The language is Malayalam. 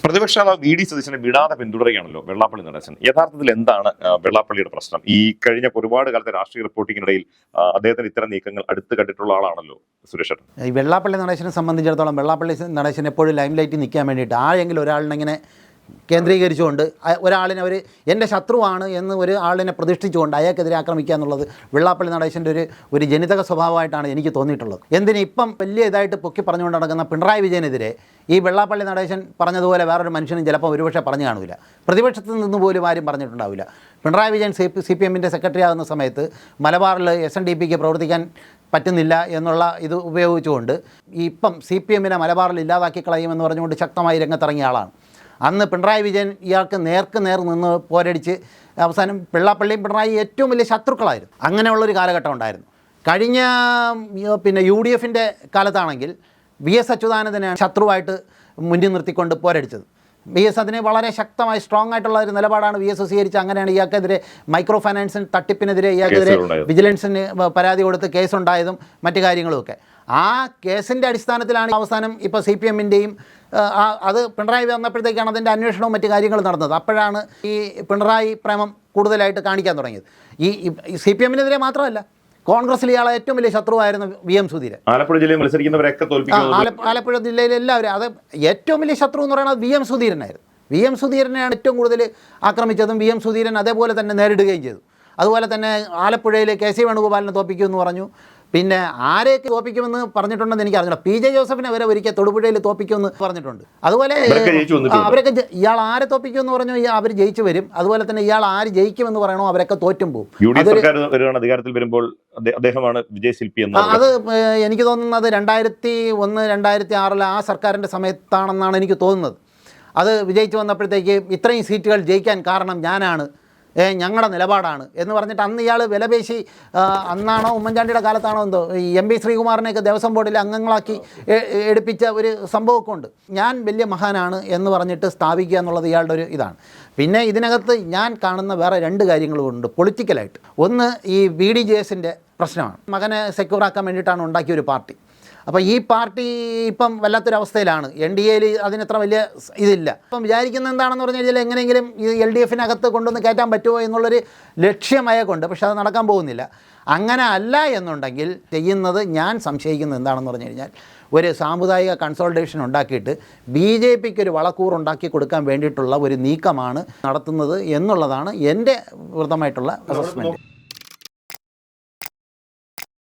പ്രതിപക്ഷ വി.ഡി. സതീശനെ വിടാതെ പിന്തുടരുകയാണല്ലോ വെള്ളാപ്പള്ളി നടേശൻ. യഥാർത്ഥത്തിൽ എന്താണ് വെള്ളാപ്പള്ളിയുടെ പ്രശ്നം? ഈ കഴിഞ്ഞ ഒരുപാട് കാലത്തെ രാഷ്ട്രീയ റിപ്പോർട്ടിങ്ങിനിടയിൽ അദ്ദേഹത്തിന് ഇത്തരം നീക്കങ്ങൾ അടുത്ത് കണ്ടിട്ടുള്ള ആളാണല്ലോ സുരേഷ്. ഈ വെള്ളാപ്പള്ളി നടേശനെ സംബന്ധിച്ചിടത്തോളം വെള്ളാപ്പള്ളി നടേശൻ എപ്പോഴും ലൈം ലൈറ്റിൽ നിൽക്കാൻ വേണ്ടിയിട്ട് ആരെങ്കിലും ഒരാളിനെങ്ങനെ കേന്ദ്രീകരിച്ചുകൊണ്ട് ഒരാളിനെ എൻ്റെ ശത്രുവാണ് എന്ന് ഒരു ആളിനെ പ്രതിഷ്ഠിച്ചുകൊണ്ട് അയാൾക്കെതിരെ ആക്രമിക്കുക എന്നുള്ളത് വെള്ളാപ്പള്ളി നടേശൻ്റെ ഒരു ജനിതക സ്വഭാവമായിട്ടാണ് എനിക്ക് തോന്നിയിട്ടുള്ളത്. എന്തിന് ഇപ്പം വലിയ ഇതായിട്ട് പൊക്കി പറഞ്ഞുകൊണ്ട് നടക്കുന്ന പിണറായി വിജയനെതിരെ ഈ വെള്ളാപ്പള്ളി നടേശൻ പറഞ്ഞതുപോലെ വേറൊരു മനുഷ്യനും ചിലപ്പോൾ ഒരുപക്ഷെ പറഞ്ഞു കാണില്ല. പ്രതിപക്ഷത്ത് നിന്ന് പോലും ആരും പറഞ്ഞിട്ടുണ്ടാവില്ല. പിണറായി വിജയൻ CPM-ൻ്റെ സെക്രട്ടറി ആകുന്ന സമയത്ത് മലബാറിൽ SNDP-ക്ക് പ്രവർത്തിക്കാൻ പറ്റുന്നില്ല എന്നുള്ള ഇത് ഉപയോഗിച്ചുകൊണ്ട് ഇപ്പം CPM-നെ മലബാറിൽ ഇല്ലാതാക്കി കളയുമെന്ന് പറഞ്ഞുകൊണ്ട് ശക്തമായി രംഗത്തിറങ്ങിയ ആളാണ്. അന്ന് പിണറായി വിജയൻ ഇയാൾക്ക് നേർക്ക് നേർ നിന്ന് പോരടിച്ച് അവസാനം വെള്ളാപ്പള്ളിയും പിണറായി ഏറ്റവും വലിയ ശത്രുക്കളായിരുന്നു. അങ്ങനെയുള്ളൊരു കാലഘട്ടം ഉണ്ടായിരുന്നു. കഴിഞ്ഞ UDF-ൻ്റെ കാലത്താണെങ്കിൽ VS അച്യുതാനന്ദനെയാണ് ശത്രുവായിട്ട് മുന്നിൽ നിർത്തിക്കൊണ്ട് പോരടിച്ചത്. VS അതിനെ വളരെ ശക്തമായി സ്ട്രോങ് ആയിട്ടുള്ള ഒരു നിലപാടാണ് VS സ്വീകരിച്ചത്. അങ്ങനെയാണ് ഇയാൾക്കെതിരെ മൈക്രോ ഫൈനാൻസിന് തട്ടിപ്പിനെതിരെ ഇയാൾക്കെതിരെ വിജിലൻസിന് പരാതി കൊടുത്ത് കേസുണ്ടായതും മറ്റു കാര്യങ്ങളുമൊക്കെ. ആ കേസിൻ്റെ അടിസ്ഥാനത്തിലാണ് അവസാനം ഇപ്പോൾ CPM-ൻ്റെയും അത് പിണറായി വന്നപ്പോഴത്തേക്കാണ് അതിൻ്റെ അന്വേഷണവും മറ്റു കാര്യങ്ങളും നടന്നത്. അപ്പോഴാണ് ഈ പിണറായി പ്രേമം കൂടുതലായിട്ട് കാണിക്കാൻ തുടങ്ങിയത്. ഈ CPM-നെതിരെ മാത്രമല്ല, കോൺഗ്രസിൽ ഇയാളെ ഏറ്റവും വലിയ ശത്രുവായിരുന്നു VM സുധീരൻ. ആലപ്പുഴ ജില്ലയിൽ മത്സരിക്കുന്നവരൊക്കെ ആലപ്പുഴ ജില്ലയിൽ എല്ലാവരും അത് ഏറ്റവും വലിയ ശത്രു എന്ന് പറയുന്നത് VM സുധീരനായിരുന്നു. VM സുധീരനെയാണ് ഏറ്റവും കൂടുതൽ ആക്രമിച്ചതും VM സുധീരൻ അതേപോലെ തന്നെ നേരിടുകയും ചെയ്തു. അതുപോലെ തന്നെ ആലപ്പുഴയിൽ KC വേണുഗോപാലിനെ തോപ്പിക്കുമെന്ന് പറഞ്ഞു. പിന്നെ ആരെയൊക്കെ തോപ്പിക്കുമെന്ന് പറഞ്ഞിട്ടുണ്ടെന്ന് എനിക്ക് അറിഞ്ഞില്ല. PJ ജോസഫിനെ വരെ ഒരിക്കൽ തൊടുപുഴയിൽ തോപ്പിക്കുമെന്ന് പറഞ്ഞിട്ടുണ്ട്. അതുപോലെ അവരൊക്കെ ഇയാൾ ആരെ തോപ്പിക്കുമെന്ന് പറഞ്ഞു അവർ ജയിച്ചു വരും. അതുപോലെ തന്നെ ഇയാൾ ആര് ജയിക്കുമെന്ന് പറയണോ അവരൊക്കെ തോറ്റും പോകും. അധികാരത്തിൽ വരുമ്പോൾ അദ്ദേഹമാണ് വിജയശില്പി എന്ന് അത് എനിക്ക് തോന്നുന്നത് 2001-2006 ആ സർക്കാരിൻ്റെ സമയത്താണെന്നാണ് എനിക്ക് തോന്നുന്നത്. അത് വിജയിച്ചു വന്നപ്പോഴത്തേക്ക് ഇത്രയും സീറ്റുകൾ ജയിക്കാൻ കാരണം ഞാനാണ്, ഞങ്ങളുടെ നിലപാടാണ് എന്ന് പറഞ്ഞിട്ട് അന്ന് ഇയാൾ വിലപേശി, അന്നാണോ ഉമ്മൻചാണ്ടിയുടെ കാലത്താണോ എന്തോ MP ശ്രീകുമാറിനെയൊക്കെ ദേവസ്വം ബോർഡിൽ അംഗങ്ങളാക്കി എടുപ്പിച്ച ഒരു സംഭവമൊക്കെ ഉണ്ട്. ഞാൻ വലിയ മഹാനാണ് എന്ന് പറഞ്ഞിട്ട് സ്ഥാപിക്കുക എന്നുള്ളത് ഇയാളുടെ ഒരു ഇതാണ്. പിന്നെ ഇതിനകത്ത് ഞാൻ കാണുന്ന വേറെ രണ്ട് കാര്യങ്ങളുമുണ്ട് പൊളിറ്റിക്കലായിട്ട്. ഒന്ന് ഈ BDJS-ൻ്റെ പ്രശ്നമാണ്. മകനെ സെക്യൂറാക്കാൻ വേണ്ടിയിട്ടാണ് ഉണ്ടാക്കിയ ഒരു പാർട്ടി. അപ്പോൾ ഈ പാർട്ടി ഇപ്പം വല്ലാത്തൊരവസ്ഥയിലാണ്. NDA-യിൽ അതിനത്ര വലിയ ഇതില്ല. ഇപ്പം വിചാരിക്കുന്നത് എന്താണെന്ന് പറഞ്ഞു കഴിഞ്ഞാൽ എങ്ങനെയെങ്കിലും ഈ LDF-നകത്ത് കൊണ്ടുവന്ന് കയറ്റാൻ പറ്റുമോ എന്നുള്ളൊരു ലക്ഷ്യമയക്കുണ്ട്. പക്ഷെ അത് നടക്കാൻ പോകുന്നില്ല. അങ്ങനെ അല്ല എന്നുണ്ടെങ്കിൽ ചെയ്യുന്നത് ഞാൻ സംശയിക്കുന്നത് എന്താണെന്ന് പറഞ്ഞു കഴിഞ്ഞാൽ ഒരു സാമുദായിക കൺസോൾട്ടേഷൻ ഉണ്ടാക്കിയിട്ട് BJP-ക്ക് ഒരു വളക്കൂറുണ്ടാക്കി കൊടുക്കാൻ വേണ്ടിയിട്ടുള്ള ഒരു നീക്കമാണ് നടത്തുന്നത് എന്നുള്ളതാണ് എൻ്റെ വൃത്തമായിട്ടുള്ള അസസ്മെൻറ്റ്.